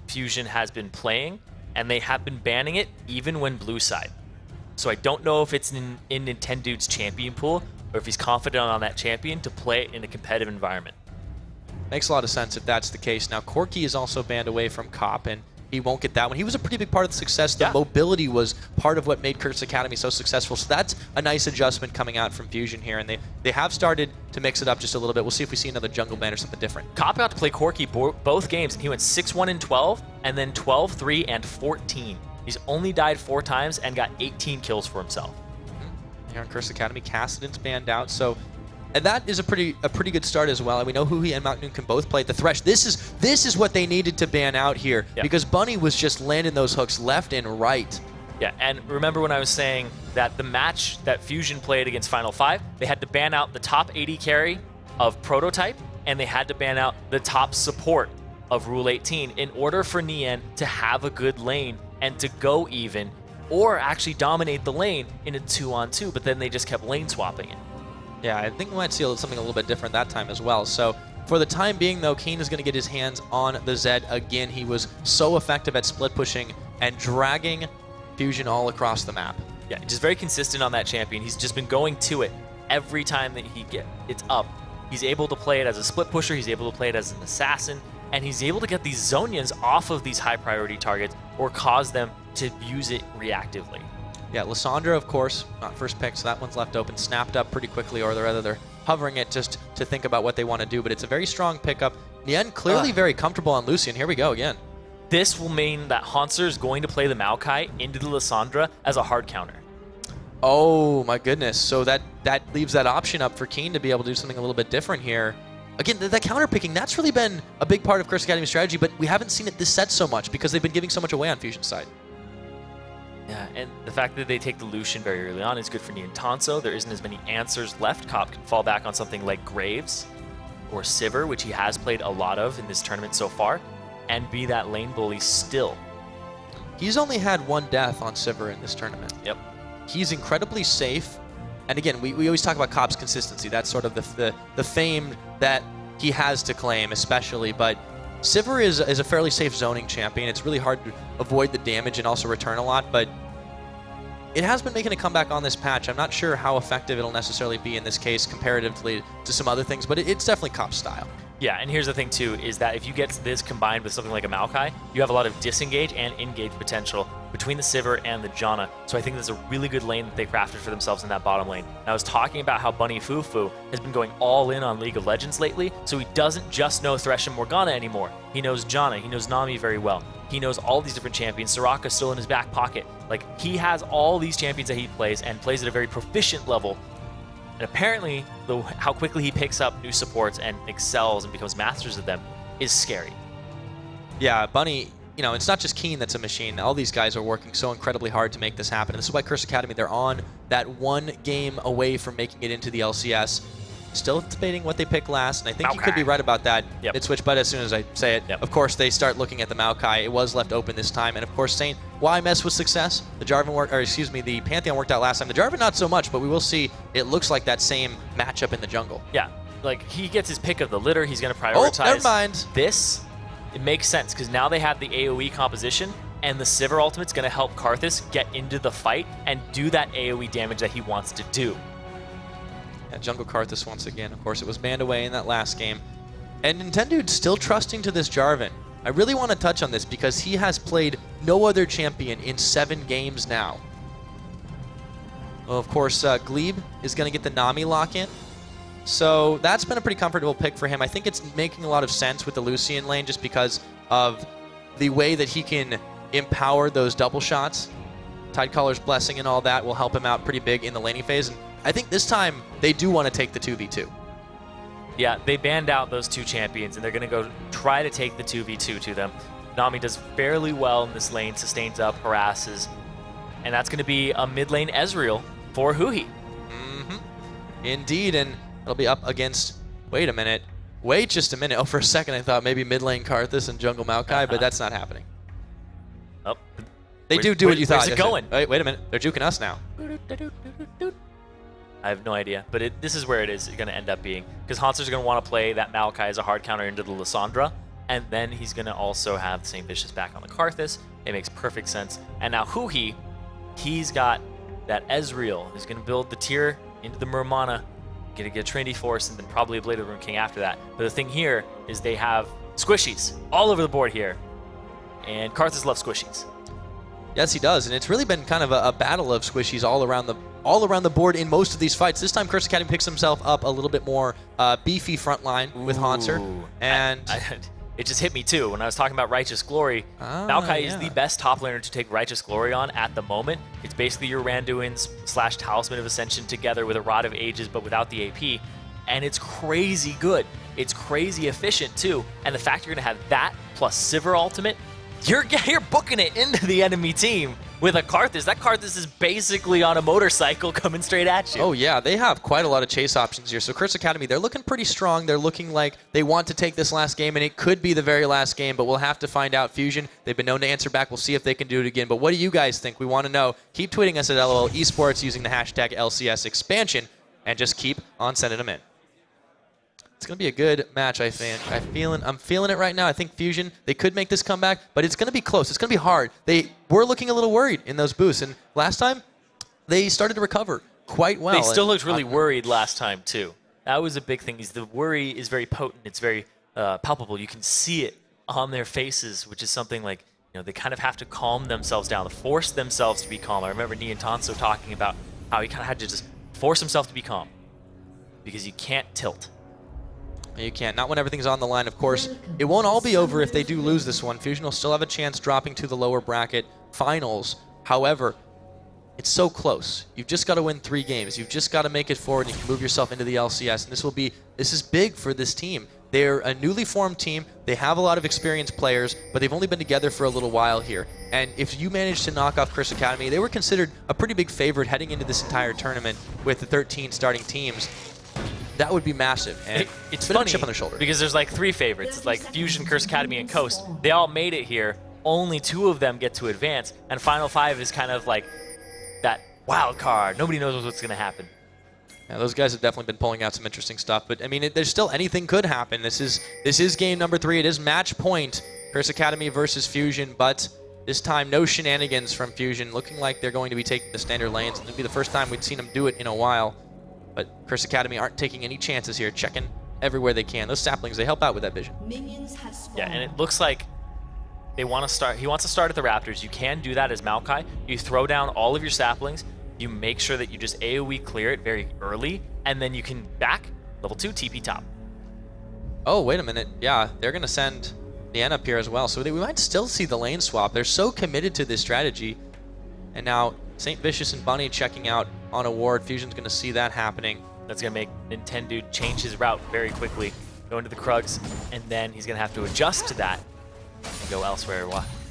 Fusion has been playing, and they have been banning it even when blue side. So I don't know if it's in Nintendude's champion pool, or if he's confident on that champion to play it in a competitive environment. Makes a lot of sense if that's the case. Now, Corki is also banned away from Cop, and he won't get that one. He was a pretty big part of the success. The mobility was part of what made Curse Academy so successful. So that's a nice adjustment coming out from Fusion here, and they have started to mix it up just a little bit. We'll see if we see another jungle ban or something different. Cop got to play Corki both games, and he went 6-1 and 12, and then 12-3 and 14. He's only died 4 times and got 18 kills for himself. Here on Curse Academy, Kassadin's banned out, so and that is a pretty good start as well. And we know HuHi and MakNooN can both play at the Thresh. This is what they needed to ban out here, because Bunny was just landing those hooks left and right. Yeah, and remember when I was saying that the match that Fusion played against Final 5, they had to ban out the top AD carry of Prototype, and they had to ban out the top support of Rule 18 in order for Nien to have a good lane and to go even, or actually dominate the lane in a 2-on-2, but then they just kept lane swapping it. Yeah, I think we might see something a little bit different that time as well. So for the time being, though, Keane is going to get his hands on the Zed again. He was so effective at split pushing and dragging Fusion all across the map. Yeah, just very consistent on that champion. He's just been going to it every time that it's up. He's able to play it as a split pusher, he's able to play it as an assassin, and he's able to get these Zhonya's off of these high priority targets or cause them to use it reactively. Yeah, Lissandra, of course, not first pick, so that one's left open, snapped up pretty quickly, or rather they're hovering it just to think about what they want to do, but it's a very strong pickup. Nien clearly very comfortable on Lucian. Here we go again. This will mean that Hauntzer is going to play the Maokai into the Lissandra as a hard counter. Oh my goodness, so that leaves that option up for Keane to be able to do something a little bit different here. Again, that counter picking, that's really been a big part of Curse Academy's strategy, but we haven't seen it this set so much because they've been giving so much away on Fusion's side. Yeah, and the fact that they take the Lucian very early on is good for Nien Tanso. There isn't as many answers left. Cop can fall back on something like Graves or Sivir, which he has played a lot of in this tournament so far, and be that lane bully still. He's only had 1 death on Sivir in this tournament. Yep. He's incredibly safe. And again, we always talk about Cop's consistency. That's sort of the fame that he has to claim, especially. But Sivir is a fairly safe zoning champion. It's really hard to avoid the damage and also return a lot, but it has been making a comeback on this patch. I'm not sure how effective it'll necessarily be in this case comparatively to some other things, but it's definitely Cop's style. Yeah, and here's the thing too, is that if you get this combined with something like a Maokai, you have a lot of disengage and engage potential between the Sivir and the Janna. So I think there's a really good lane that they crafted for themselves in that bottom lane. And I was talking about how Bunny FuFuu has been going all in on League of Legends lately, so he doesn't just know Thresh and Morgana anymore. He knows Janna, he knows Nami very well. He knows all these different champions. Soraka's still in his back pocket. Like, he has all these champions that he plays and plays at a very proficient level. And apparently, how quickly he picks up new supports and excels and becomes masters of them is scary. Yeah, Bunny, you know, it's not just Keane that's a machine. All these guys are working so incredibly hard to make this happen. And this is why Curse Academy, they're on that 1 game away from making it into the LCS. Still debating what they picked last, and I think you could be right about that. Yep. It switched, but as soon as I say it, of course, they start looking at the Maokai. It was left open this time, and of course, Saint, why mess with success? The Jarvan worked, or excuse me, the Pantheon worked out last time. The Jarvan not so much, but we will see. It looks like that same matchup in the jungle. Yeah, like he gets his pick of the litter. He's going to prioritize. Oh, never mind. This. It makes sense because now they have the AOE composition, and the Sivir ultimate's going to help Karthus get into the fight and do that AOE damage that he wants to do. Yeah, Jungle Karthus once again. Of course, it was banned away in that last game. And Nintendude's still trusting to this Jarvan. I really want to touch on this because he has played no other champion in 7 games now. Well, of course, Gleeb is going to get the Nami lock-in. So that's been a pretty comfortable pick for him. I think it's making a lot of sense with the Lucian lane just because of the way that he can empower those double shots. Tidecaller's Blessing and all that will help him out pretty big in the laning phase. And I think this time they do want to take the 2v2. Yeah, they banned out those 2 champions, and they're going to go try to take the 2v2 to them. Nami does fairly well in this lane, sustains up, harasses, and that's going to be a mid lane Ezreal for HuHi. Indeed, and it'll be up against, wait a minute, wait just a minute. Oh, for a second I thought maybe mid lane Karthus and jungle Maokai, but that's not happening. Oh, they do what you thought. Where's it going? Wait a minute, they're juking us now. I have no idea, but this is where it is going to end up being. Because Hauntzer's going to want to play that Maokai as a hard counter into the Lissandra, and then he's going to also have the SaintVicious back on the Karthus. It makes perfect sense. And now HuHi, he's got that Ezreal. He's going to build the tier into the Murmana, going to get a Trinity Force, and then probably a Blade of the Rune King after that. But the thing here is they have squishies all over the board here, and Karthus loves squishies. Yes, he does, and it's really been kind of a battle of squishies all around the board in most of these fights. This time, Curse Academy picks himself up a little bit more beefy front line with Hauntzer, and it just hit me too when I was talking about Righteous Glory. Maokai is the best top laner to take Righteous Glory on at the moment. It's basically your Randuin's / Talisman of Ascension together with a Rod of Ages, but without the AP, and it's crazy good. It's crazy efficient too, and the fact you're gonna have that plus Sivir ultimate. You're booking it into the enemy team with a Karthus. That Karthus is basically on a motorcycle coming straight at you. Oh yeah, they have quite a lot of chase options here. So Curse Academy, they're looking pretty strong. They're looking like they want to take this last game, and it could be the very last game, but we'll have to find out. Fusion, they've been known to answer back. We'll see if they can do it again. But what do you guys think? We want to know. Keep tweeting us at LOL Esports using the hashtag LCS expansion, and just keep on sending them in. It's going to be a good match, I think. I'm feeling it right now. I think Fusion, they could make this comeback, but it's going to be close. It's going to be hard. They were looking a little worried in those boosts, and last time, they started to recover quite well. They still looked really worried last time, too. That was a big thing. The worry is very potent. It's very palpable. You can see it on their faces, which is something like, you know, they kind of have to calm themselves down, to force themselves to be calm. I remember Nien talking about how he kind of had to just force himself to be calm because you can't tilt. You can't. Not when everything's on the line, of course. It won't all be over if they do lose this one. Fusion will still have a chance dropping to the lower bracket finals. However, it's so close. You've just got to win 3 games. You've just got to make it forward, and you can move yourself into the LCS. And this is big for this team. They're a newly formed team. They have a lot of experienced players, but they've only been together for a little while here. And if you manage to knock off Curse Academy, they were considered a pretty big favorite heading into this entire tournament with the 13 starting teams. That would be massive, and it's a bit of funny a chip on their shoulder. Because there's like 3 favorites. It's like Fusion, Curse Academy, and Coast. They all made it here. Only 2 of them get to advance, and Final 5 is kind of like that wild card. Nobody knows what's going to happen. Yeah, those guys have definitely been pulling out some interesting stuff, but I mean, there's still anything could happen. This is game number 3. It is match point. Curse Academy versus Fusion, but this time no shenanigans from Fusion. Looking like they're going to be taking the standard lanes. It'll be the first time we'd seen them do it in a while. But Curse Academy aren't taking any chances here, checking everywhere they can. Those saplings, they help out with that vision. Yeah, and it looks like they want to start. He wants to start at the Raptors. You can do that as Maokai. You throw down all of your saplings. You make sure that you just AoE clear it very early, and then you can back level 2 TP top. Oh, wait a minute. Yeah, they're going to send Nien up here as well. So we might still see the lane swap. They're so committed to this strategy. And now SaintVicious and Bunny checking out on a ward. Fusion's going to see that happening. That's going to make Nintendude change his route very quickly, go into the Krugs, and then he's going to have to adjust to that and go elsewhere.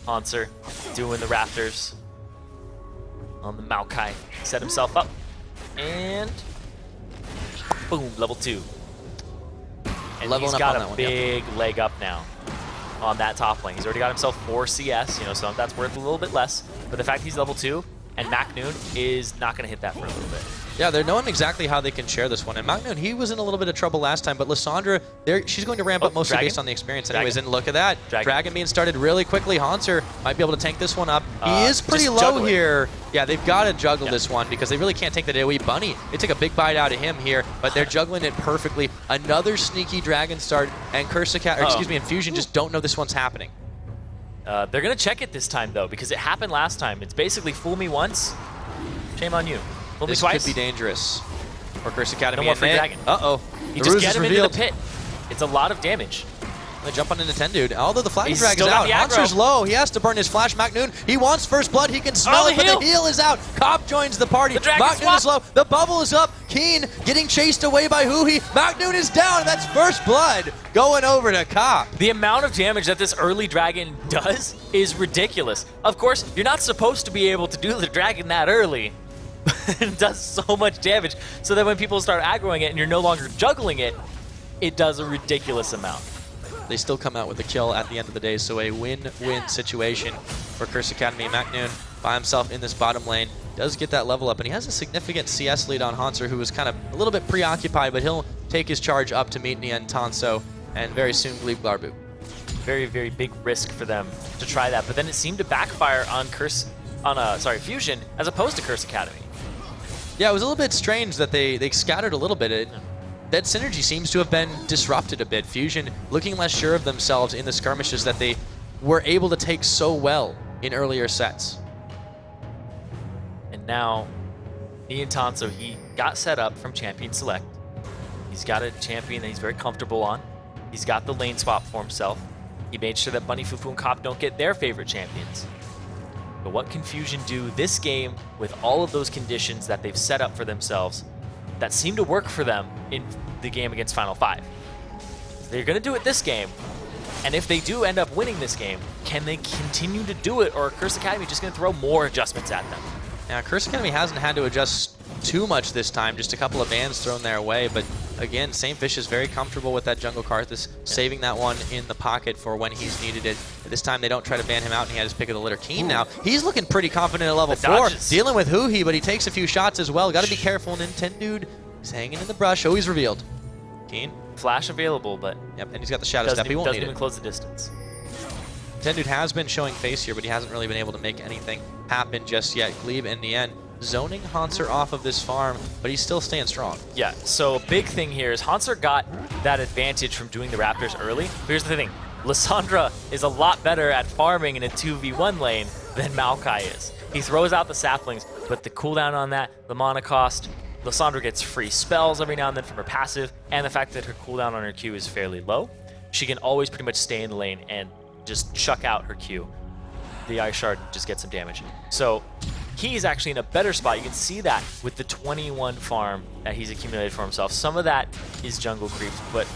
Hauntzer doing the Raptors on the Maokai. Set himself up, and boom, level 2. And Leveling he's got up on a big leg up now on that top lane. He's already got himself 4 CS, you know, so that's worth a little bit less. But the fact he's level 2, and MakNooN is not going to hit that for a little bit. Yeah, they're knowing exactly how they can share this one. And MakNooN, he was in a little bit of trouble last time, but Lissandra, she's going to ramp up mostly based on the experience anyways. And look at that. Dragon being started really quickly. Hauntzer might be able to tank this one up. He is pretty low here. Yeah, they've got to juggle this one because they really can't take the AoE. Bunny, they take a big bite out of him here, but they're juggling it perfectly. Another sneaky Dragon start, and and Fusion just don't know this one's happening. They're going to check it this time, though, because it happened last time. It's basically fool me once, shame on you. Fool me twice. This could be dangerous for Curse Academy. No more free Dragon. Uh-oh. You just get him into the pit. It's a lot of damage. They jump on Nintendude. Although the Flash Dragon's out, Hauntzer's low. He has to burn his flash. MakNooN, he wants first blood. He can smell it, but the heal is out. Cop joins the party. MakNooN is low. The bubble is up. Keane getting chased away by HuHi. MakNooN is down, and that's first blood going over to Cop. The amount of damage that this early Dragon does is ridiculous. Of course, you're not supposed to be able to do the Dragon that early. It does so much damage, so that when people start aggroing it and you're no longer juggling it, it does a ridiculous amount. They still come out with a kill at the end of the day, so a win-win situation for Curse Academy. MakNooN by himself in this bottom lane does get that level up, and he has a significant CS lead on Hauntzer, who was kind of a little bit preoccupied, but he'll take his charge up to meet Nien Tanso, and very soon Gleeb Garbu. very, very big risk for them to try that. But then it seemed to backfire on Fusion as opposed to Curse Academy. Yeah, it was a little bit strange that they scattered a little bit. That synergy seems to have been disrupted a bit. Fusion looking less sure of themselves in the skirmishes that they were able to take so well in earlier sets. And now, Nien, he got set up from Champion Select. He's got a champion that he's very comfortable on. He's got the lane swap for himself. He made sure that Bunny, FuFuu, and Cop don't get their favorite champions. But what can Fusion do this game with all of those conditions that they've set up for themselves that seem to work for them in the game against Final 5? They're going to do it this game, and if they do end up winning this game, can they continue to do it, or are Curse Academy just going to throw more adjustments at them? Now, Curse Academy hasn't had to adjust too much this time, just a couple of bans thrown their way, but again, SaintVicious is very comfortable with that jungle Karthus, saving that one in the pocket for when he's needed it. This time they don't try to ban him out, and he had his pick of the litter. Keane now, he's looking pretty confident at level 4, dealing with HuHi, but he takes a few shots as well. Got to be careful, Nintendude is hanging in the brush. Oh, he's revealed. Keane. Flash available, but yep, and he's got the shadow step. He won't need it. Doesn't even close the distance. Nintendude has been showing face here, but he hasn't really been able to make anything happen just yet. Gleeb and Nien zoning Hauntzer off of this farm, but he's still staying strong. Yeah, so a big thing here is Hauntzer got that advantage from doing the Raptors early. But here's the thing, Lissandra is a lot better at farming in a 2v1 lane than Maokai is. He throws out the saplings, but the cooldown on that, the mana cost, Lissandra gets free spells every now and then from her passive, and the fact that her cooldown on her Q is fairly low, she can always pretty much stay in the lane and just chuck out her Q. The Ice Shard just gets some damage. So he's actually in a better spot. You can see that with the 21 farm that he's accumulated for himself. Some of that is jungle creeps, but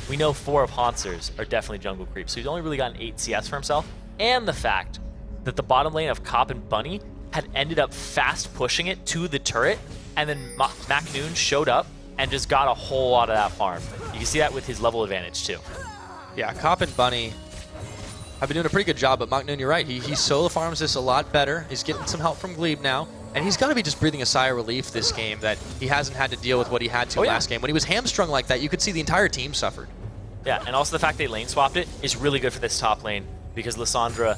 we know 4 of Hauntzer's are definitely jungle creeps. So he's only really gotten 8 CS for himself. And the fact that the bottom lane of Cop and Bunny had ended up fast pushing it to the turret, and then MakNooN showed up and just got a whole lot of that farm. You can see that with his level advantage too. Yeah, Cop and Bunny have been doing a pretty good job, but MakNooN, you're right. He solo farms this a lot better. He's getting some help from Gleeb now, and he's got to be just breathing a sigh of relief this game that he hasn't had to deal with what he had to last game. When he was hamstrung like that, you could see the entire team suffered. Yeah, and also the fact they lane swapped it is really good for this top lane, because Lissandra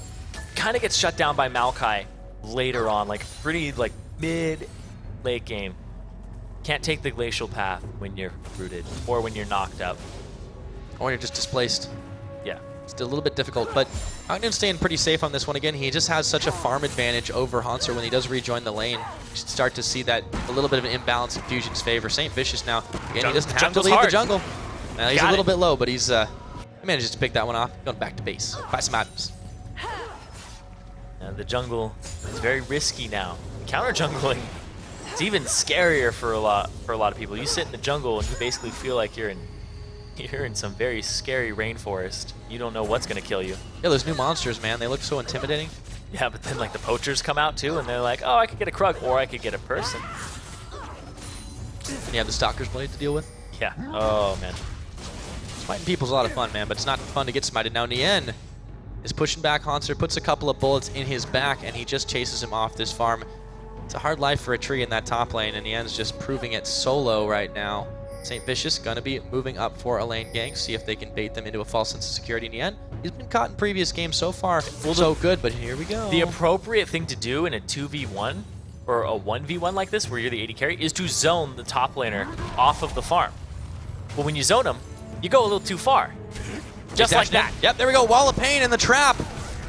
kind of gets shut down by Maokai later on, like pretty like mid-late game. Can't take the glacial path when you're rooted or when you're knocked out. Or when you're just displaced. Yeah. It's a little bit difficult, but MakNooN's staying pretty safe on this one. Again, he just has such a farm advantage over Hauntzer when he does rejoin the lane. You should start to see that a little bit of an imbalance in Fusion's favor. SaintVicious now, again, he doesn't have to leave the jungle. He's a little bit low, but he manages to pick that one off. Going back to base. Buy some items. The jungle is very risky now. Counter jungling, it's even scarier for a lot of people. You sit in the jungle and you basically feel like you're in some very scary rainforest. You don't know what's gonna kill you. Yeah, those new monsters, man, they look so intimidating. Yeah, but then like the poachers come out too, and they're like, oh, I could get a Krug, or I could get a person. And you have the Stalker's Blade to deal with. Yeah. Oh man. Smiting people's a lot of fun, man, but it's not fun to get smited. Now Nien is pushing back Hauntzer, puts a couple of bullets in his back, and he just chases him off this farm. It's a hard life for a tree in that top lane, and Nien's just proving it solo right now. SaintVicious gonna be moving up for a lane gank, see if they can bait them into a false sense of security. Nien, he's been caught in previous games so far, so good, but here we go. The appropriate thing to do in a 2v1 or a 1v1 like this, where you're the AD carry, is to zone the top laner off of the farm. But when you zone him, you go a little too far. Just like that. Yep, there we go. Wall of Pain, and the trap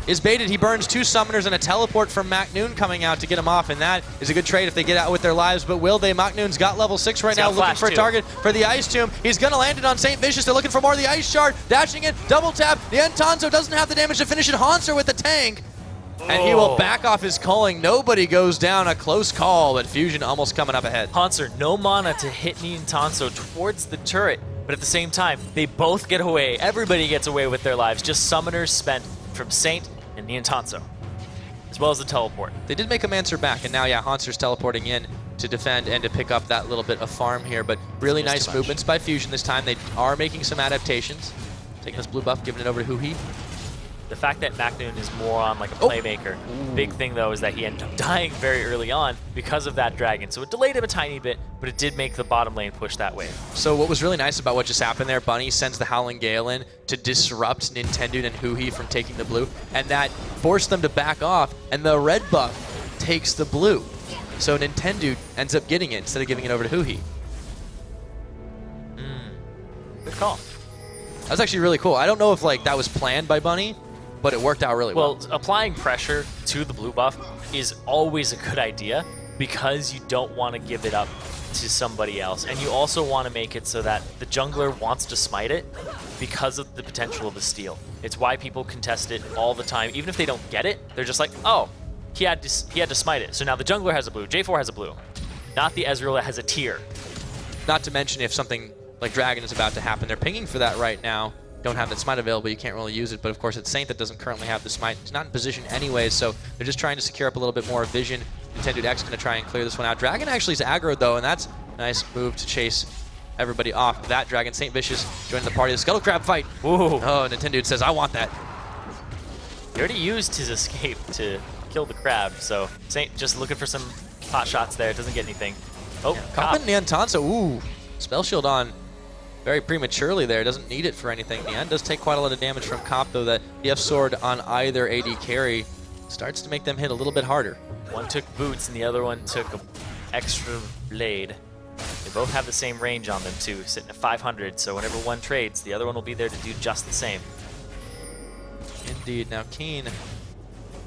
is baited. He burns 2 summoners and a teleport from MakNooN coming out to get him off, and that is a good trade if they get out with their lives, but will they? MakNoon's got level 6 right now, looking for a target for the Ice Tomb. He's going to land it on SaintVicious. They're looking for more of the Ice Shard. Dashing in, double tap. Nien doesn't have the damage to finish it. Hauntzer with the tank. And he will back off his calling. Nobody goes down. A close call, but Fusion almost coming up ahead. Hauntzer, no mana to hit Nien towards the turret. But at the same time, they both get away. Everybody gets away with their lives. Just summoners spent from Saint and Nien, as well as the teleport. They did make him answer back, and now, yeah, Hauntzer's teleporting in to defend and to pick up that little bit of farm here. But really nice movements by Fusion this time. They are making some adaptations. Taking this blue buff, giving it over to HuHi. The fact that MakNooN is more on like a playmaker. Big thing though is that he ended up dying very early on because of that dragon. So it delayed him a tiny bit, but it did make the bottom lane push that way. So what was really nice about what just happened there, Bunny sends the Howling Gale in to disrupt Nintendude and HuHi from taking the blue, and that forced them to back off, and the red buff takes the blue. So Nintendude ends up getting it instead of giving it over to HuHi. Good call. That was actually really cool. I don't know if like that was planned by Bunny, but it worked out really well. Well, applying pressure to the blue buff is always a good idea because you don't want to give it up to somebody else. And you also want to make it so that the jungler wants to smite it because of the potential of the steal. It's why people contest it all the time. Even if they don't get it, they're just like, oh, he had to smite it. So now the jungler has a blue, J4 has a blue, not the Ezreal that has a tier. Not to mention if something like Dragon is about to happen, they're pinging for that right now. Don't have that smite available, you can't really use it, but of course it's Saint that doesn't currently have the smite. He's not in position anyways, so they're just trying to secure up a little bit more vision. NintendudeX going to try and clear this one out. Dragon actually is aggroed though, and that's a nice move to chase everybody off that Dragon. SaintVicious joining the party. The Scuttle Crab fight. Ooh. Oh, Nintendude says, I want that. He already used his escape to kill the crab, so Saint just looking for some pot shots there, doesn't get anything. Oh, Coppin Nien Tanso, ooh, spell shield on very prematurely there, doesn't need it for anything. Nien does take quite a lot of damage from Cop, though that DF sword on either AD carry starts to make them hit a little bit harder. One took boots and the other one took an extra blade. They both have the same range on them too, sitting at 500, so whenever one trades, the other one will be there to do just the same. Indeed. Now Keane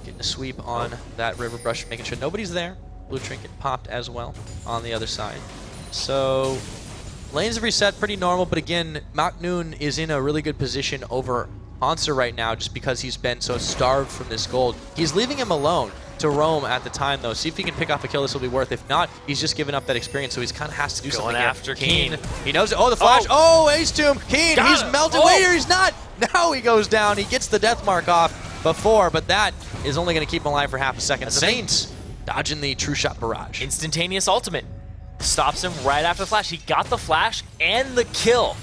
getting a sweep on that river brush, making sure nobody's there. Blue trinket popped as well on the other side. So lanes have reset pretty normal, but again, MakNooN is in a really good position over Hauntzer right now just because he's been so starved from this gold. He's leaving him alone to roam at the time, though. See if he can pick off a kill. This will be worth. If not, he's just giving up that experience, so he's kind of has to do something. Going after Keane. He knows it. Oh, the flash. Oh, ace to him. Keane, he's melted. Wait, he's not. Now he goes down. He gets the death mark off before, but that is only going to keep him alive for half a second. Saint dodging the true shot barrage. Instantaneous ultimate. Stops him right after the flash. He got the flash and the kill.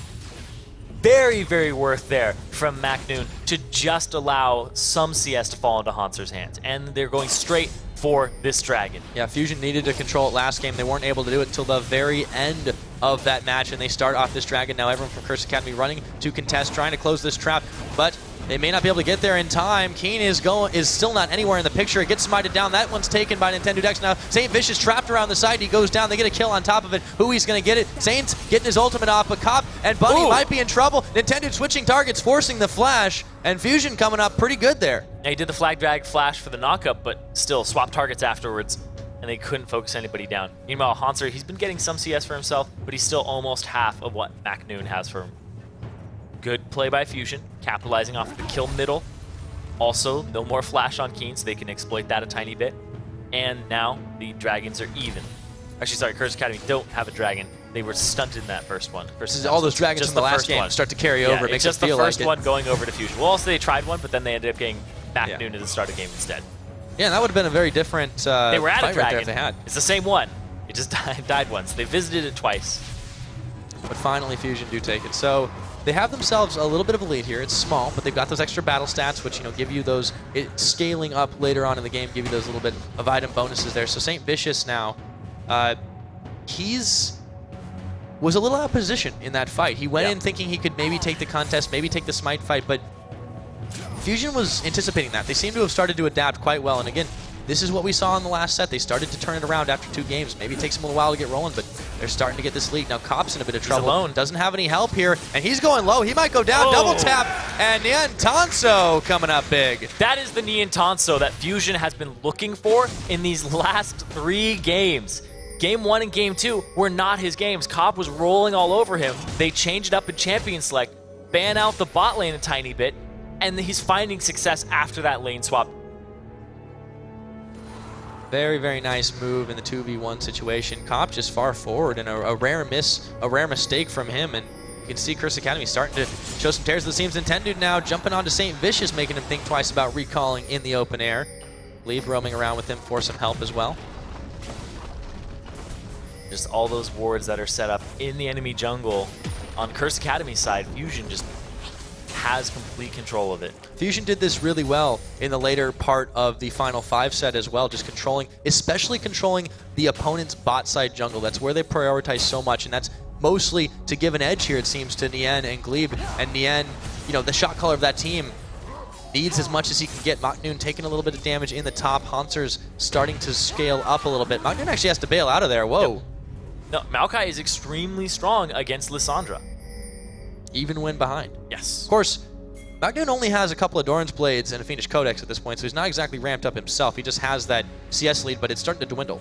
Very, very worth there from MakNooN to just allow some CS to fall into Hauntzer's hands. And they're going straight for this dragon. Yeah, Fusion needed to control it last game. They weren't able to do it until the very end of that match, and they start off this dragon. Now everyone from Curse Academy running to contest, trying to close this trap, but they may not be able to get there in time. Keane is still not anywhere in the picture. It gets smited down. That one's taken by NintendudeX. Now SaintVicious trapped around the side. He goes down. They get a kill on top of it. HuHi's going to get it. Saint's getting his ultimate off, but Cop and Bunny might be in trouble. Nintendude switching targets, forcing the flash, and Fusion coming up pretty good there. Yeah, he did the flag drag flash for the knockup, but still swapped targets afterwards, and they couldn't focus anybody down. Meanwhile, Hauntzer, he's been getting some CS for himself, but he's still almost half of what MakNooN has for him. Good play by Fusion, capitalizing off the kill middle. Also, no more flash on Keane, so they can exploit that a tiny bit. And now the dragons are even. Actually, sorry, Curse Academy don't have a dragon. They were stunted in that first one. All those dragons from the last game start to carry over. It makes just it feel the first like one going over to Fusion. Well, also they tried one, but then they ended up getting MakNooN at the start of the game instead. Yeah, that would have been a very different they were at a dragon. Right there if they had. It's the same one. It just died once. They visited it twice. But finally, Fusion do take it. So they have themselves a little bit of a lead here. It's small, but they've got those extra battle stats, which give you those scaling up later on in the game, give you those little bit of item bonuses there. So SaintVicious now, was a little out of position in that fight. He went in thinking he could maybe take the contest, maybe take the smite fight, but Fusion was anticipating that. They seem to have started to adapt quite well, and again, this is what we saw in the last set. They started to turn it around after 2 games. Maybe it takes them a little while to get rolling, but they're starting to get this lead. Now Cop's in a bit of trouble. Alone. Doesn't have any help here, and he's going low. He might go down. Double tap, and Nien Tanso coming up big. That is the Nien Tanso that Fusion has been looking for in these last 3 games. Game 1 and Game 2 were not his games. Cop was rolling all over him. They changed it up in Champion Select, ban out the bot lane a tiny bit, and he's finding success after that lane swap. Very, very nice move in the 2v1 situation. Cop just far forward, and a rare mistake from him, and you can see Curse Academy starting to show some tears. It seems Nintendude now jumping onto SaintVicious, making him think twice about recalling in the open air. Gleeb roaming around with him for some help as well. Just all those wards that are set up in the enemy jungle. On Curse Academy's side, Fusion just has complete control of it. Fusion did this really well in the later part of the final 5 set as well, just controlling, especially controlling the opponent's bot side jungle. That's where they prioritize so much, and that's mostly to give an edge here, it seems, to Nien and Gleeb. And Nien, you know, the shot caller of that team, needs as much as he can get. MakNooN taking a little bit of damage in the top. Hauntzer's starting to scale up a little bit. MakNooN actually has to bail out of there. Whoa. Yep. No, Maokai is extremely strong against Lissandra. Even when behind. Yes. Of course, MakNooN only has a couple of Doran's Blades and a Fiendish Codex at this point, so he's not exactly ramped up himself. He just has that CS lead, but it's starting to dwindle.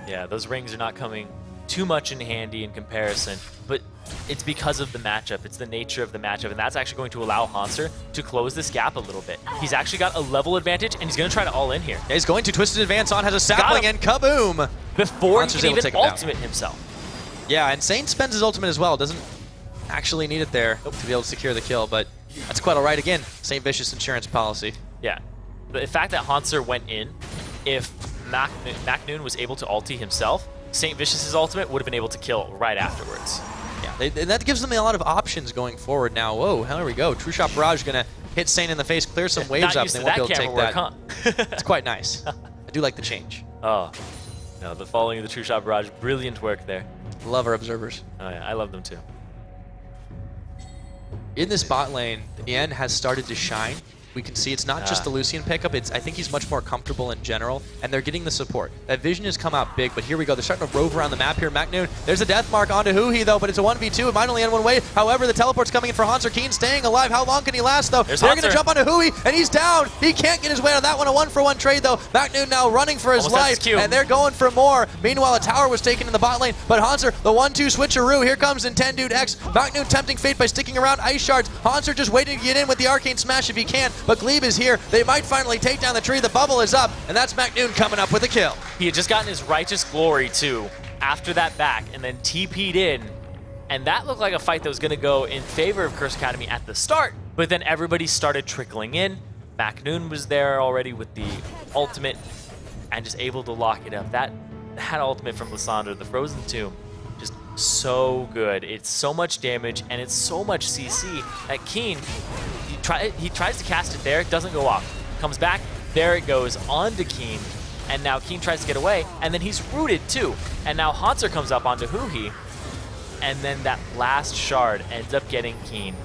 Yeah, those rings are not coming too much in handy in comparison, but it's because of the matchup. It's the nature of the matchup, and that's actually going to allow Hauntzer to close this gap a little bit. He's actually got a level advantage, and he's going to try to all in here. Yeah, he's going to Twisted Advance on, has a sapling, and kaboom! Before Hauntzer's he can able to even take him down. ultimate himself. Yeah, and Saint spends his ultimate as well. Doesn't actually need it there to be able to secure the kill, but that's quite all right. Again, SaintVicious insurance policy. Yeah. The fact that Hauntzer went in, if MakNooN was able to ulti himself, SaintVicious' ultimate would have been able to kill right afterwards. Yeah, and that gives them a lot of options going forward now. Whoa, here we go. True Shot Barrage going to hit Saint in the face, clear some waves up, and they won't be able to take that. Huh? It's quite nice. I do like the change. Oh, no, the following of the True Shot Barrage, brilliant work there. Love our observers. Oh yeah, I love them too. In this bot lane, Nien has started to shine. We can see it's not just the Lucian pickup, I think he's much more comfortable in general, and they're getting the support. That vision has come out big, but here we go. They're starting to rove around the map here. MakNooN, there's a death mark onto HuHi though, but it's a 1v2. It might only end one way. However, the teleport's coming in for Hauntzer. Keane staying alive. How long can he last though? They're going to jump onto HuHi, and he's down. He can't get his way on that one. A 1-for-1 trade though. MakNooN now running for his life, and they're going for more. Meanwhile, a tower was taken in the bot lane, but Hauntzer, the 1-2 switcheroo. Here comes NintendudeX. MakNooN tempting fate by sticking around ice shards. Hauntzer just waiting to get in with the arcane smash if he can, but Gleeb is here. They might finally take down the tree. The bubble is up, and that's MakNooN coming up with a kill. He had just gotten his righteous glory, too, after that back, and then TP'd in. And that looked like a fight that was going to go in favor of Curse Academy at the start, but then everybody started trickling in. MakNooN was there already with the ultimate and just able to lock it up. That ultimate from Lissandra, the Frozen Tomb, just so good. It's so much damage, and it's so much CC that Keane, he tries to cast it there, it doesn't go off. Comes back, there it goes onto Keane, and now Keane tries to get away, and then he's rooted too. And now Hauntzer comes up onto HuHi, and then that last shard ends up getting Keane.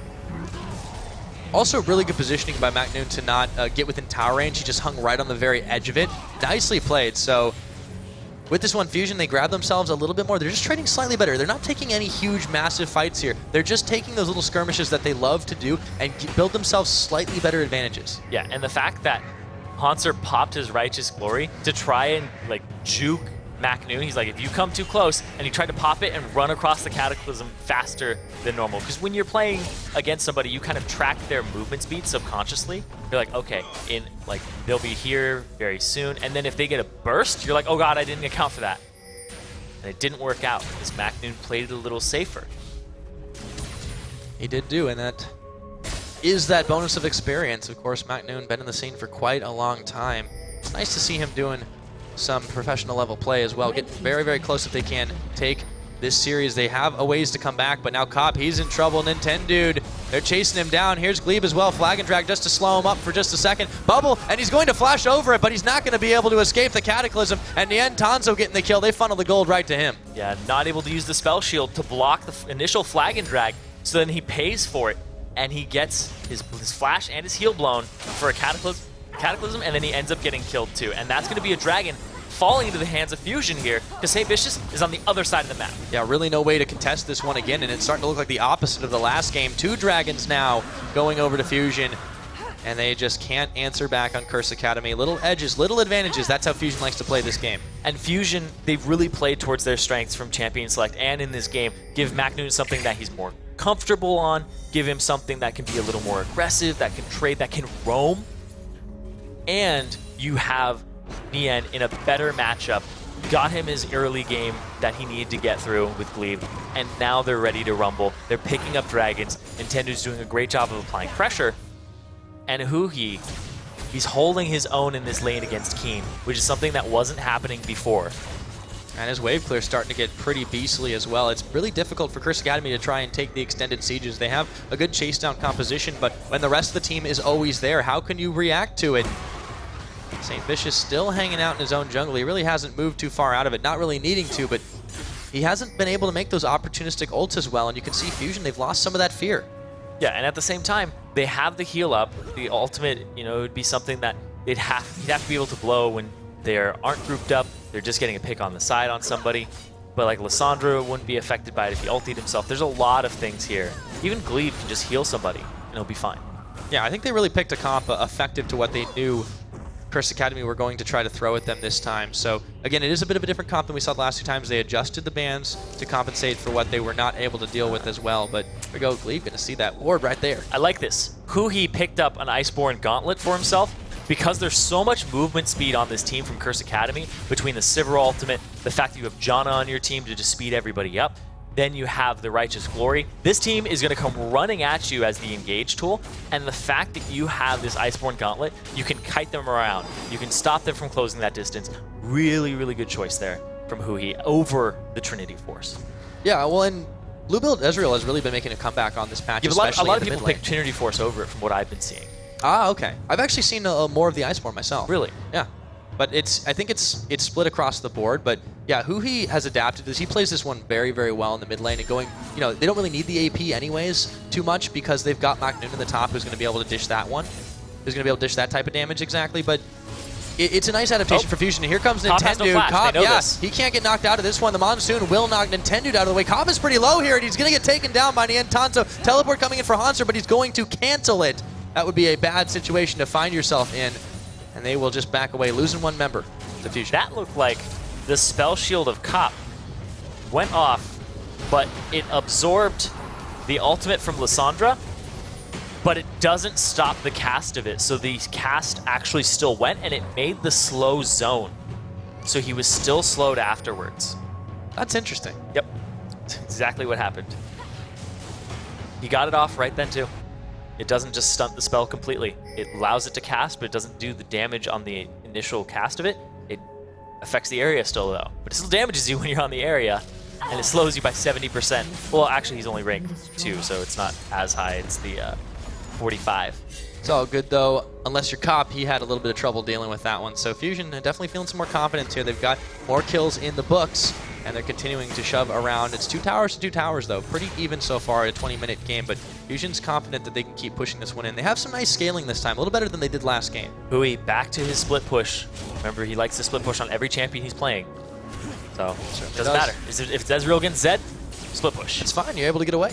Also, really good positioning by MakNooN to not get within tower range. He just hung right on the very edge of it. Nicely played. So with this one Fusion, they grab themselves a little bit more. They're just trading slightly better. They're not taking any huge, massive fights here. They're just taking those little skirmishes that they love to do and build themselves slightly better advantages. Yeah, and the fact that Hauntzer popped his Righteous Glory to try and like juke MakNooN. He's like, if you come too close, and he tried to pop it and run across the Cataclysm faster than normal. Because when you're playing against somebody, you kind of track their movement speed subconsciously. You're like, okay, they'll be here very soon. And then if they get a burst, you're like, oh god, I didn't account for that. And it didn't work out because MakNooN played it a little safer. He did do, and that is that bonus of experience. Of course, MakNooN been in the scene for quite a long time. It's nice to see him doing some professional level play as well. Get very, very close if they can take this series. They have a ways to come back, but now Cop, he's in trouble. Nintendude, they're chasing him down. Here's Gleeb as well. Flag and drag just to slow him up for just a second. Bubble, and he's going to flash over it, but he's not going to be able to escape the Cataclysm. And Nien Tanzo getting the kill. They funnel the gold right to him. Yeah, not able to use the spell shield to block the initial flag and drag, so then he pays for it, and he gets his flash and his heal blown for a Cataclysm, and then he ends up getting killed too. And that's going to be a dragon falling into the hands of Fusion here, because SaintVicious is on the other side of the map. Yeah, really no way to contest this one again, and it's starting to look like the opposite of the last game. 2 dragons now going over to Fusion, and they just can't answer back on Curse Academy. Little edges, little advantages. That's how Fusion likes to play this game. And Fusion, they've really played towards their strengths from Champion Select and in this game. Give MakNooN something that he's more comfortable on. Give him something that can be a little more aggressive, that can trade, that can roam. And you have Nien in a better matchup. Got him his early game that he needed to get through with Gleeb, and now they're ready to rumble. They're picking up dragons. Nintendude's doing a great job of applying pressure. And HuHi, he's holding his own in this lane against Keane, which is something that wasn't happening before. And his wave clear starting to get pretty beastly as well. It's really difficult for Curse Academy to try and take the extended sieges. They have a good chase down composition, but when the rest of the team is always there, how can you react to it? SaintVicious still hanging out in his own jungle. He really hasn't moved too far out of it, not really needing to, but he hasn't been able to make those opportunistic ults as well, and you can see Fusion, they've lost some of that fear. Yeah, and at the same time, they have the heal up. The ultimate, you know, would be something that he'd have to be able to blow when they aren't grouped up. They're just getting a pick on the side on somebody. But like Lissandra wouldn't be affected by it if he ultied himself. There's a lot of things here. Even Gleeb can just heal somebody, and he'll be fine. Yeah, I think they really picked a comp effective to what they knew Curse Academy were going to try to throw at them this time. So again, it is a bit of a different comp than we saw the last two times. They adjusted the bans to compensate for what they were not able to deal with as well. But here we go, Gleeb, gonna see that ward right there. I like this. HuHi picked up an Iceborne Gauntlet for himself because there's so much movement speed on this team from Curse Academy between the Sivir ultimate, the fact that you have Janna on your team to just speed everybody up. Then you have the Righteous Glory. This team is going to come running at you as the engage tool, and the fact that you have this Iceborne Gauntlet, you can kite them around. You can stop them from closing that distance. Really, really good choice there from HuHi over the Trinity Force. Yeah, well, and Blue Build Ezreal has really been making a comeback on this patch, Yeah, especially a lot in of the people mid pick Trinity Force over it from what I've been seeing. Ah, okay. I've actually seen more of the Iceborne myself. Really? Yeah. But I think it's split across the board. But yeah, HuHi has adapted this. He plays this one very, very well in the mid lane and going, you know, they don't really need the AP anyways too much because they've got MakNooN in the top who's going to be able to dish that one. Who's going to be able to dish that type of damage exactly. But it's a nice adaptation for Fusion. And here comes Nintendude. Cobb, yeah, he can't get knocked out of this one. The Monsoon will knock Nintendude out of the way. Cobb is pretty low here, and he's going to get taken down by Nien. Teleport coming in for Hauntzer, but he's going to cancel it. That would be a bad situation to find yourself in. And they will just back away, losing one member to Fusion. That looked like the spell shield of Cop went off, but it absorbed the ultimate from Lissandra, but it doesn't stop the cast of it. So the cast actually still went, and it made the slow zone. So he was still slowed afterwards. That's interesting. Yep, that's exactly what happened. He got it off right then, too. It doesn't just stunt the spell completely. It allows it to cast, but it doesn't do the damage on the initial cast of it. It affects the area still, though. But it still damages you when you're on the area, and it slows you by 70%. Well, actually, he's only rank 2, so it's not as high. It's the 45. It's all good, though. Unless you're Cop, he had a little bit of trouble dealing with that one. So Fusion definitely feeling some more confidence here. They've got more kills in the books, and they're continuing to shove around. It's 2 towers to 2 towers, though. Pretty even so far, a 20-minute game, but Fusion's confident that they can keep pushing this one in. They have some nice scaling this time, a little better than they did last game. HuHi back to his split push. Remember, he likes to split push on every champion he's playing. So, it doesn't matter. If it's Ezreal against Zed, split push. It's fine. You're able to get away.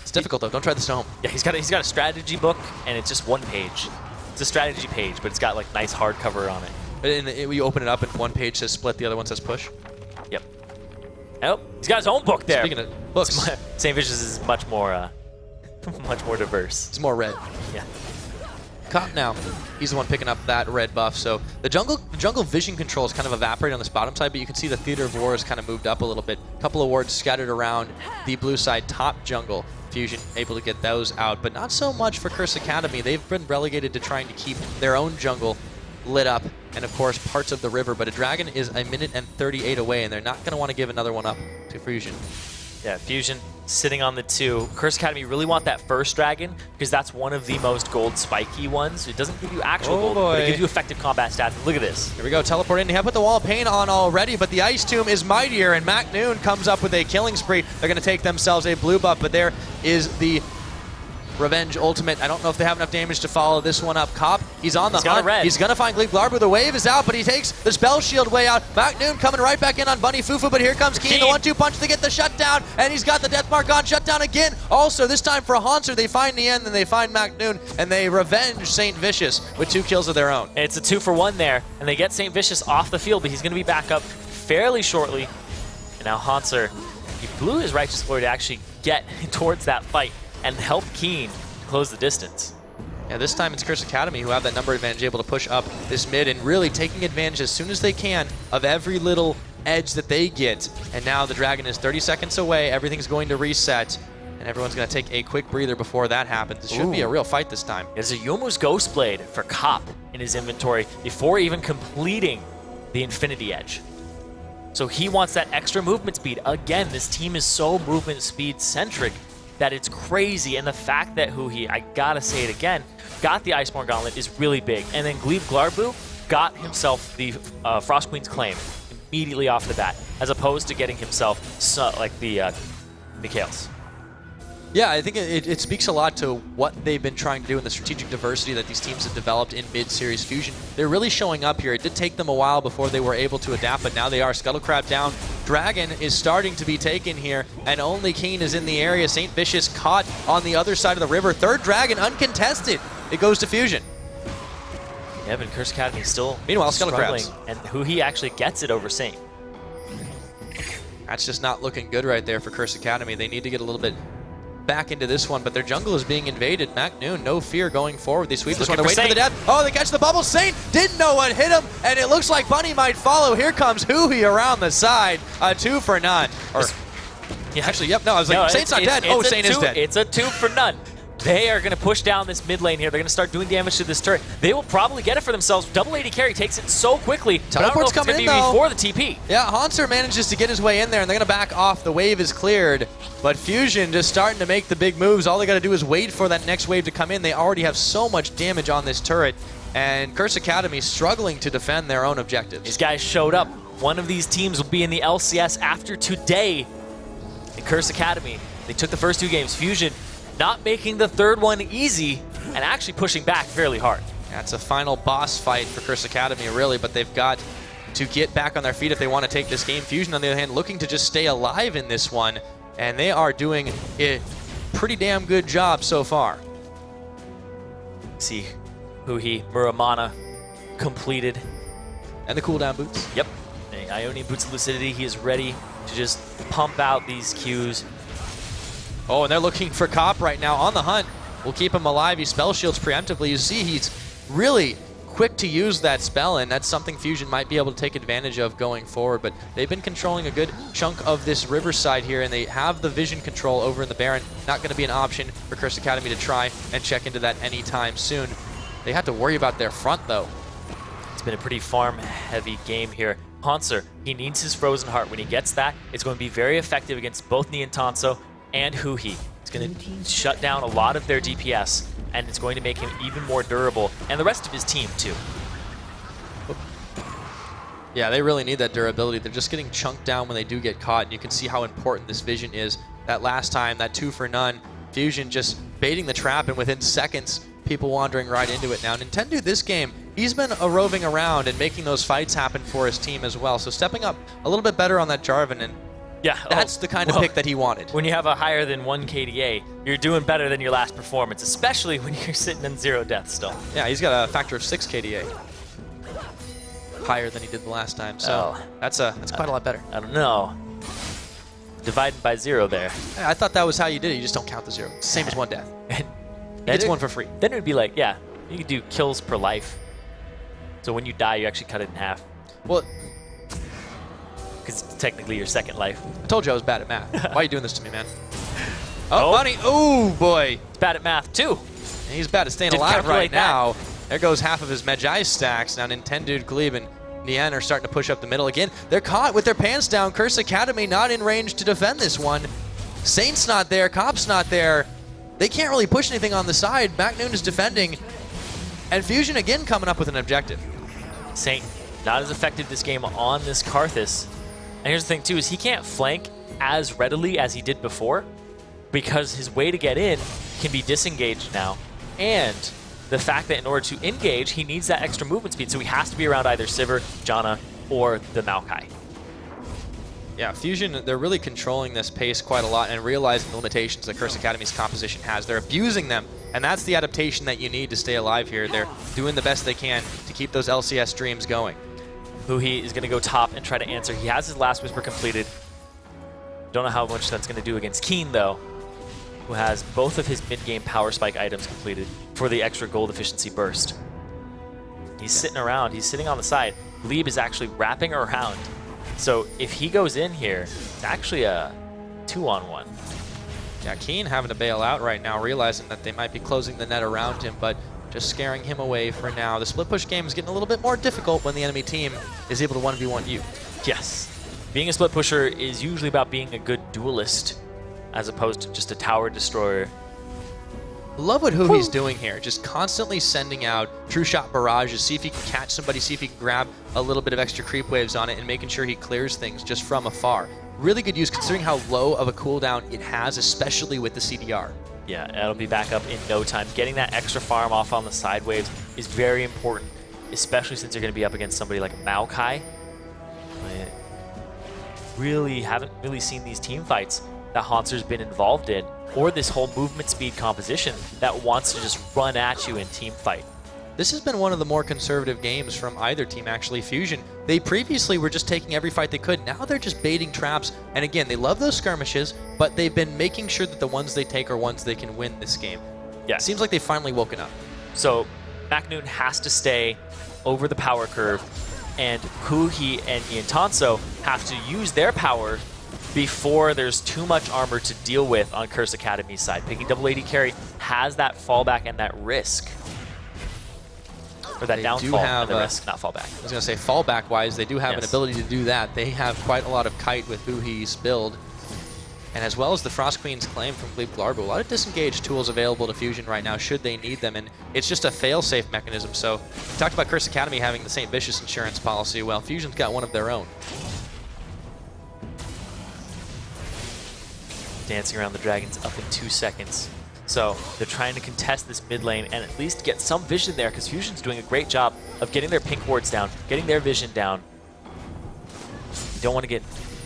It's difficult, though. Don't try this at home. Yeah, he's got a strategy book, and it's just 1 page. It's a strategy page, but it's got like nice hardcover on it. And we open it up, and 1 page says split, the other one says push. Yep. Oh, he's got his own book there. Speaking of books, SaintVicious is much more diverse. It's more red. Yeah. Cop now, he's the one picking up that red buff. So the jungle vision control is kind of evaporated on this bottom side, but you can see the Theater of War has kind of moved up a little bit. A couple of wards scattered around the blue side top jungle. Fusion able to get those out, but not so much for Curse Academy. They've been relegated to trying to keep their own jungle lit up, and of course parts of the river, but a dragon is 1 minute and 38 away, and they're not going to want to give another one up to Fusion. Yeah, Fusion sitting on the 2. Curse Academy really want that first dragon because that's one of the most gold spiky ones. It doesn't give you actual gold, but it gives you effective combat stats. Look at this. Here we go, teleport in. They have put the Wall of Pain on already, but the Ice Tomb is mightier, and MakNooN comes up with a killing spree. They're going to take themselves a blue buff, but there is the Revenge ultimate. I don't know if they have enough damage to follow this one up. Cop, he's on the hunt. He's going to find Gleeb. Gleeb, the wave is out, but he takes the spell shield way out. MakNooN coming right back in on Bunny FuFuu, but here comes Keane, the 1-2 punch to get the shutdown, and he's got the death mark on. Shutdown again. Also, this time for Hauntzer, they find Nien, then they find MakNooN, and they revenge SaintVicious with 2 kills of their own. And it's a 2-for-1 there, and they get SaintVicious off the field, but he's going to be back up fairly shortly. And now Hauntzer, he blew his Righteous Glory to actually get towards that fight and help Keane close the distance. Yeah, this time it's Curse Academy who have that number advantage, able to push up this mid and really taking advantage as soon as they can of every little edge that they get. And now the dragon is 30 seconds away. Everything's going to reset, and everyone's going to take a quick breather before that happens. This should be a real fight this time. There's a Youmuu's Ghost Blade for Cop in his inventory before even completing the Infinity Edge. So he wants that extra movement speed. Again, this team is so movement speed centric that it's crazy. And the fact that HuHi, I gotta say it again, got the Iceborne Gauntlet is really big. And then Gleeb Glarbu got himself the Frost Queen's claim immediately off the bat, as opposed to getting himself like the Mikhails. Yeah, I think it speaks a lot to what they've been trying to do in the strategic diversity that these teams have developed in mid-series Fusion. They're really showing up here. It did take them a while before they were able to adapt, but now they are. Scuttlecrab down. Dragon is starting to be taken here, and only Keane is in the area. SaintVicious caught on the other side of the river. Third Dragon uncontested. It goes to Fusion. Yeah, but Curse Academy still Meanwhile, struggling, Scuttlecrabs. and HuHi actually gets it over Saint. That's just not looking good right there for Curse Academy. They need to get a little bit back into this one, but their jungle is being invaded. MakNooN, no fear going forward. They sweep this one, they're waiting for the death. Oh, they catch the bubble. Saint didn't know what hit him, and it looks like Bunny might follow. Here comes HuHi around the side. 2 for none. Or, yeah. Actually, yep, no, I was like, Saint's not dead. Oh, Saint is dead. It's a 2 for none. They are going to push down this mid lane here. They're going to start doing damage to this turret. They will probably get it for themselves. Double AD carry takes it so quickly. Teleport's coming in, though. Before the TP. Yeah, Hauntzer manages to get his way in there, and they're going to back off. The wave is cleared, but Fusion just starting to make the big moves. All they got to do is wait for that next wave to come in. They already have so much damage on this turret, and Curse Academy struggling to defend their own objectives. These guys showed up. One of these teams will be in the LCS after today. In Curse Academy, they took the first 2 games. Fusion not making the third one easy, and actually pushing back fairly hard. That's a final boss fight for Curse Academy, really, but they've got to get back on their feet if they want to take this game. Fusion, on the other hand, looking to just stay alive in this one, and they are doing a pretty damn good job so far. See, HuHi, Muramana completed. And the cooldown boots. Yep, Ionian Boots of Lucidity. He is ready to just pump out these Qs. Oh, and they're looking for Cop right now on the hunt. We'll keep him alive. He spell shields preemptively. You see he's really quick to use that spell, and that's something Fusion might be able to take advantage of going forward. But they've been controlling a good chunk of this riverside here, and they have the vision control over in the Baron. Not going to be an option for Curse Academy to try and check into that anytime soon. They have to worry about their front, though. It's been a pretty farm-heavy game here. Hauntzer, he needs his Frozen Heart. When he gets that, it's going to be very effective against both Nien and HuHi. It's going to shut down a lot of their DPS, and it's going to make him even more durable, and the rest of his team too. Yeah, they really need that durability. They're just getting chunked down when they do get caught, and you can see how important this vision is. That last time, that 2 for none, Fusion just baiting the trap, and within seconds, people wandering right into it. Now, Nintendu, this game, he's been roving around and making those fights happen for his team as well, so stepping up a little bit better on that Jarvan, and yeah, that's the kind of pick that he wanted. When you have a higher than 1 KDA, you're doing better than your last performance, especially when you're sitting in 0 death still. Yeah, he's got a factor of 6 KDA. Higher than he did the last time, so that's quite a lot better. I don't know. Divided by 0 there. Yeah, I thought that was how you did it. You just don't count the 0. It's the same as 1 death. It's 1 for free. Then it would be like, yeah, you could do kills per life. So when you die, you actually cut it in half. Well, because it's technically your second life. I told you I was bad at math. Why are you doing this to me, man? Oh, Bunny. Oh, boy. He's bad at math, too. And he's bad at staying alive right now. There goes half of his Magi stacks. Now, Nintendude, Gleeb, and Nien are starting to push up the middle again. They're caught with their pants down. Curse Academy not in range to defend this one. Saint's not there. Cop's not there. They can't really push anything on the side. MakNooN is defending. And Fusion again coming up with an objective. Saint, not as effective this game on this Karthus. And here's the thing, too, is he can't flank as readily as he did before because his way to get in can be disengaged now. And the fact that in order to engage, he needs that extra movement speed, so he has to be around either Sivir, Janna, or the Maokai. Yeah, Fusion, they're really controlling this pace quite a lot and realizing the limitations that Curse Academy's composition has. They're abusing them, and that's the adaptation that you need to stay alive here. They're doing the best they can to keep those LCS dreams going. HuHi is going to go top and try to answer. He has his last Whisper completed. Don't know how much that's going to do against Keane, though, who has both of his mid-game power spike items completed for the extra gold efficiency burst. He's sitting around. He's sitting on the side. Gleeb is actually wrapping around. So if he goes in here, it's actually a 2-on-1. Yeah, Keane having to bail out right now, realizing that they might be closing the net around him, but just scaring him away for now. The split push game is getting a little bit more difficult when the enemy team is able to 1v1 you. Yes. being a split pusher is usually about being a good duelist as opposed to just a tower destroyer. Love what HuHi's doing here, just constantly sending out true shot barrages, see if he can catch somebody, see if he can grab a little bit of extra creep waves on it, and making sure he clears things just from afar. Really good use considering how low of a cooldown it has, especially with the CDR. Yeah, it'll be back up in no time. Getting that extra farm off on the side waves is very important, especially since you're going to be up against somebody like Maokai. Really haven't really seen these team fights that Hauntzer's been involved in, or this whole movement speed composition that wants to just run at you in team fight. This has been one of the more conservative games from either team, actually. Fusion, they previously were just taking every fight they could. Now they're just baiting traps. And again, they love those skirmishes, but they've been making sure that the ones they take are ones they can win this game. Yeah. It seems like they've finally woken up. So MakNooN has to stay over the power curve, and HuHi and Nien have to use their power before there's too much armor to deal with on Curse Academy's side. Picking double AD carry has that fallback and that risk. Or that downfall and the risk, not fallback. I was going to say, fallback-wise, they do have an ability to do that. They have quite a lot of kite with HuHi's build. And as well as the Frost Queen's claim from Gleeb, a lot of disengage tools available to Fusion right now should they need them. And it's just a fail-safe mechanism. So we talked about Curse Academy having the SaintVicious insurance policy. Well, Fusion's got one of their own. Dancing around the dragons up in 2 seconds. So they're trying to contest this mid lane and at least get some vision there, because Fusion's doing a great job of getting their pink wards down, getting their vision down. You don't want to get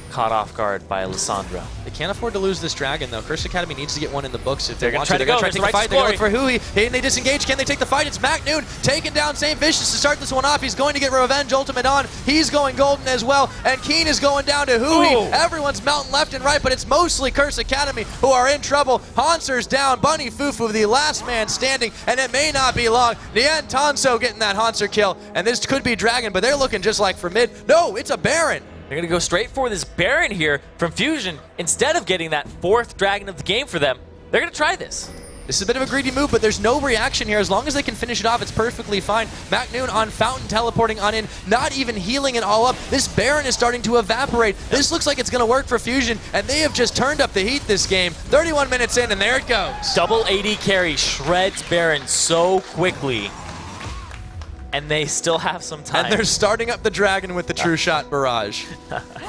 caught off guard by Lissandra. They can't afford to lose this dragon, though. Curse Academy needs to get one in the books if they want to. They're going to try to take the fight. They're going for HuHi. And they disengage. Can they take the fight? It's MakNooN taking down SaintVicious to start this one off. He's going to get Revenge Ultimate on. He's going golden as well. And Keane is going down to HuHi. Oh. Everyone's mounting left and right, but it's mostly Curse Academy who are in trouble. Hauntzer's down. Bunny FuFuu, the last man standing, and it may not be long. Nien getting that Hauntzer kill. And this could be Dragon, but they're looking just like for mid. No, it's a Baron. They're going to go straight for this Baron here from Fusion. Instead of getting that 4th dragon of the game for them, they're going to try this. This is a bit of a greedy move, but there's no reaction here. As long as they can finish it off, it's perfectly fine. MakNooN on Fountain teleporting on in, not even healing it all up. This Baron is starting to evaporate. This looks like it's going to work for Fusion, and they have just turned up the heat this game. 31 minutes in, and there it goes. Double AD carry shreds Baron so quickly. And they still have some time. And they're starting up the dragon with the true shot barrage.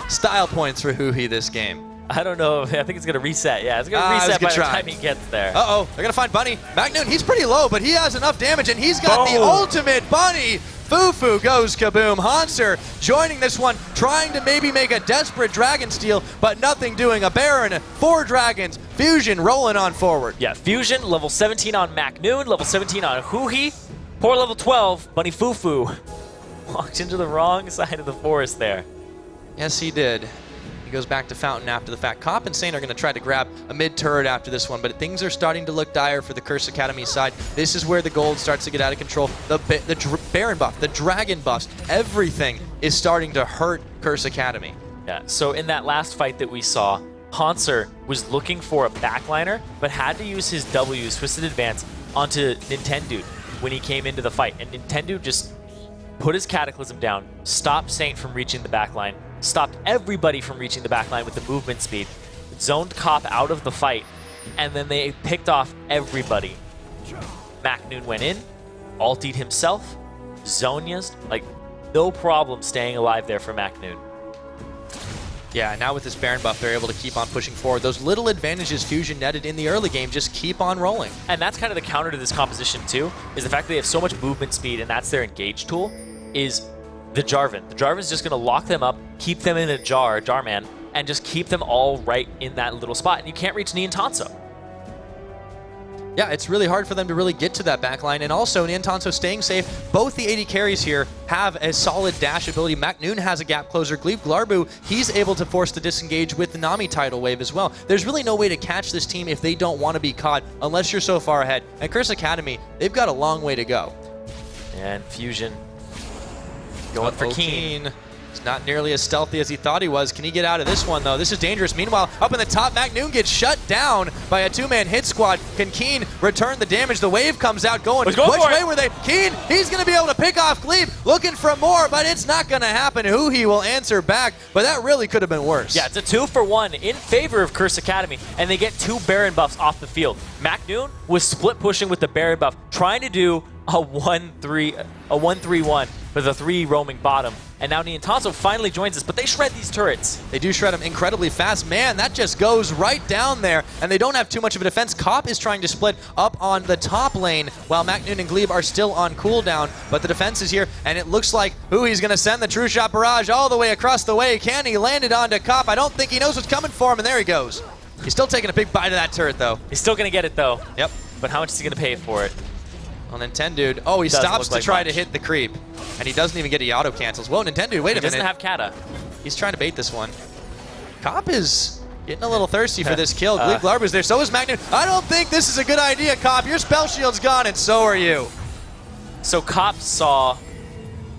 Style points for HuHi this game. I don't know. I think it's going to reset. Yeah, it's going to reset by the time he gets there. Uh-oh. They're going to find Bunny. MakNooN, he's pretty low, but he has enough damage, and he's got the ultimate Bunny. FuFuu goes kaboom. Hauntzer joining this one, trying to maybe make a desperate dragon steal, but nothing doing. A Baron, 4 dragons. Fusion rolling on forward. Yeah, Fusion, level 17 on MakNooN, level 17 on HuHi. Poor level 12, Bunny FuFuu walked into the wrong side of the forest there. Yes, he did. He goes back to Fountain after the fact. Cop and Saint are going to try to grab a mid turret after this one, but things are starting to look dire for the Curse Academy side. This is where the gold starts to get out of control. The Baron buff, the Dragon buffs, everything is starting to hurt Curse Academy. Yeah, so in that last fight that we saw, Hauntzer was looking for a backliner, but had to use his W, Twisted Advance, onto Nintendude when he came into the fight. And Nintendude just put his Cataclysm down, stopped Saint from reaching the backline, stopped everybody from reaching the backline with the movement speed, zoned Cop out of the fight, and then they picked off everybody. MakNooN went in, ultied himself, Zonia's, like, no problem staying alive there for MakNooN. Yeah, now with this Baron buff, they're able to keep on pushing forward. Those little advantages Fusion netted in the early game just keep on rolling. And that's kind of the counter to this composition too, is the fact that they have so much movement speed, and that's their engage tool, is the Jarvan. The Jarvan's just going to lock them up, keep them in a Jarman, and just keep them all right in that little spot. And you can't reach Nien. Yeah, it's really hard for them to really get to that backline. And also, Nien staying safe. Both the AD carries here have a solid dash ability. MakNooN has a gap closer. Gleeb, he's able to force the disengage with the Nami tidal wave as well. There's really no way to catch this team if they don't want to be caught, unless you're so far ahead. And Curse Academy, they've got a long way to go. And Fusion going for Keane. He's not nearly as stealthy as he thought he was. Can he get out of this one, though? This is dangerous. Meanwhile, up in the top, MakNooN gets shut down by a two-man hit squad. Can Keane return the damage? The wave comes out going. Which way were they? Keane, he's going to be able to pick off Gleeb, looking for more, but it's not going to happen. HuHi will answer back, but that really could have been worse. Yeah, it's a 2-for-1 in favor of Curse Academy, and they get 2 Baron buffs off the field. MakNooN was split pushing with the Baron buff, trying to do a 1-3-1 with a 3 roaming bottom. And now Nien finally joins us, but they shred these turrets. They do shred them incredibly fast. Man, that just goes right down there, and they don't have too much of a defense. Cop is trying to split up on the top lane, while MakNooN and Gleeb are still on cooldown, but the defense is here, and it looks like HuHi's going to send the True Shot Barrage all the way across the way. Can he land it onto Cop? I don't think he knows what's coming for him, and there he goes. He's still taking a big bite of that turret, though. He's still going to get it, though. Yep. But how much is he going to pay for it? Well, Nintendude, oh, he stops to try to hit the creep, and he doesn't even get he auto cancels. Whoa, Nintendude, wait a minute. He doesn't have Kata. He's trying to bait this one. Cop is getting a little thirsty for this kill. Gleeb Glarber's there, so is MakNooN. I don't think this is a good idea, Cop. Your spell shield's gone, and so are you. So Cop saw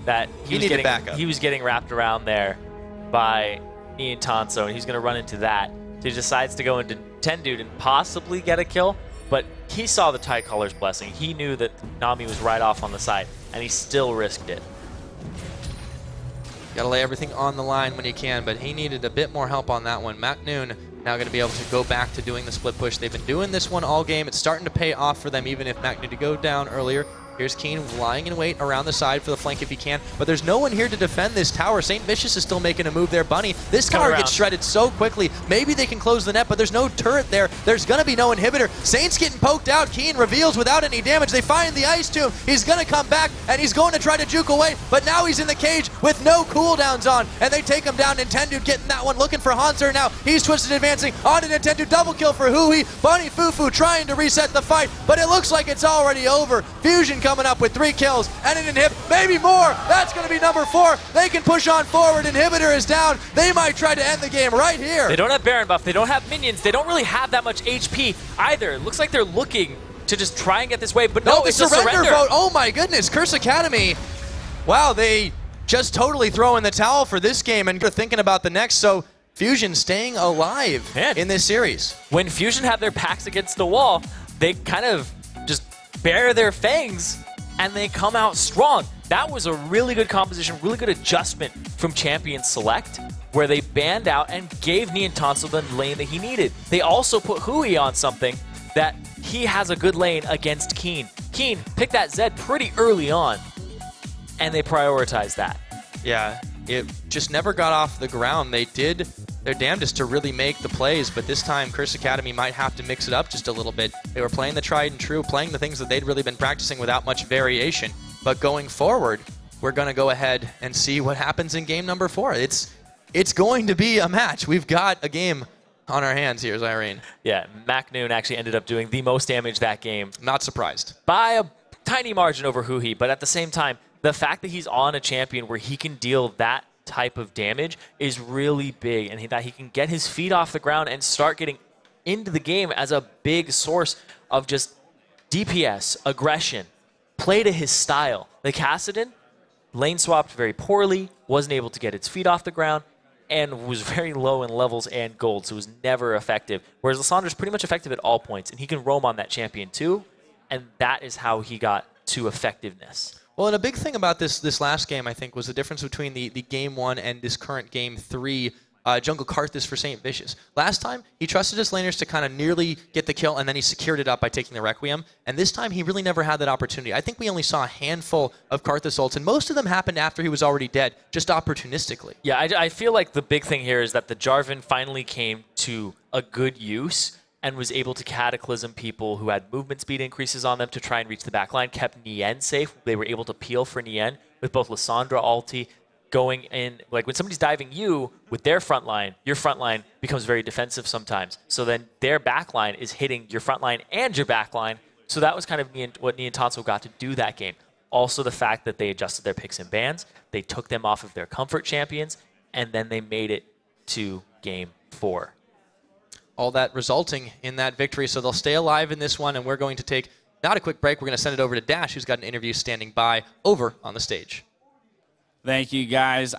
that he was getting wrapped around there by Nien, and he's going to run into that. So he decides to go into Nintendude and possibly get a kill. But he saw the Tidecaller's blessing. He knew that Nami was right off on the side, and he still risked it. Got to lay everything on the line when you can, but he needed a bit more help on that one. MakNooN now going to be able to go back to doing the split push. They've been doing this one all game. It's starting to pay off for them, even if MakNooN to go down earlier. Here's Keane lying in wait around the side for the flank if he can, but there's no one here to defend this tower. SaintVicious is still making a move there. Bunny, this tower gets shredded so quickly. Maybe they can close the net, but there's no turret there. There's going to be no inhibitor. Saint's getting poked out. Keane reveals without any damage. They find the Ice Tomb. He's going to come back, and he's going to try to juke away, but now he's in the cage with no cooldowns on, and they take him down. Nintendude getting that one, looking for Hauntzer now. He's twisted advancing onto Nintendude. Double kill for HuHi. Bunny FuFuu trying to reset the fight, but it looks like it's already over. Fusion coming up with 3 kills and an inhib, maybe more. That's going to be number 4. They can push on forward. Inhibitor is down. They might try to end the game right here. They don't have Baron buff. They don't have minions. They don't really have that much HP either. It looks like they're looking to just try and get this wave, but no, it's a surrender vote. Oh my goodness, Curse Academy. Wow, they just totally throw in the towel for this game and are thinking about the next. So Fusion staying alive in this series. When Fusion have their backs against the wall, they kind of just bare their fangs and they come out strong. That was a really good composition, really good adjustment from Champion Select, where they banned out and gave Nien the lane that he needed. They also put HuHi on something that he has a good lane against Keane. Keane picked that Zed pretty early on, and they prioritized that. Yeah, it just never got off the ground. They did their damnedest to really make the plays, but this time Curse Academy might have to mix it up just a little bit. They were playing the tried and true, playing the things that they'd really been practicing without much variation. But going forward, we're going to go ahead and see what happens in game number 4. It's going to be a match. We've got a game on our hands here, Irene. Yeah, MakNooN actually ended up doing the most damage that game. Not surprised. By a tiny margin over HuHi, but at the same time, the fact that he's on a champion where he can deal that type of damage is really big, and that he can get his feet off the ground and start getting into the game as a big source of just DPS, aggression, play to his style. Like Kassadin, lane swapped very poorly, wasn't able to get its feet off the ground, and was very low in levels and gold, so was never effective. Whereas Lissandra's pretty much effective at all points, and he can roam on that champion too, and that is how he got to effectiveness. Well, and a big thing about this last game, I think, was the difference between the game 1 and this current game 3 jungle Karthus for SaintVicious. Last time, he trusted his laners to kind of nearly get the kill, and then he secured it up by taking the Requiem. And this time, he really never had that opportunity. I think we only saw a handful of Karthus ults, and most of them happened after he was already dead, just opportunistically. Yeah, I feel like the big thing here is that the Jarvan finally came to a good use and was able to cataclysm people who had movement speed increases on them to try and reach the backline, kept Nien safe. They were able to peel for Nien with both Lissandra ulti going in. Like when somebody's diving you with their front line, your front line becomes very defensive sometimes. So then their back line is hitting your front line and your back line. So that was kind of what Nien got to do that game. Also the fact that they adjusted their picks and bans, they took them off of their comfort champions, and then they made it to game 4. All that resulting in that victory. So they'll stay alive in this one, and we're going to take not a quick break. We're going to send it over to Dash, who's got an interview standing by over on the stage. Thank you, guys.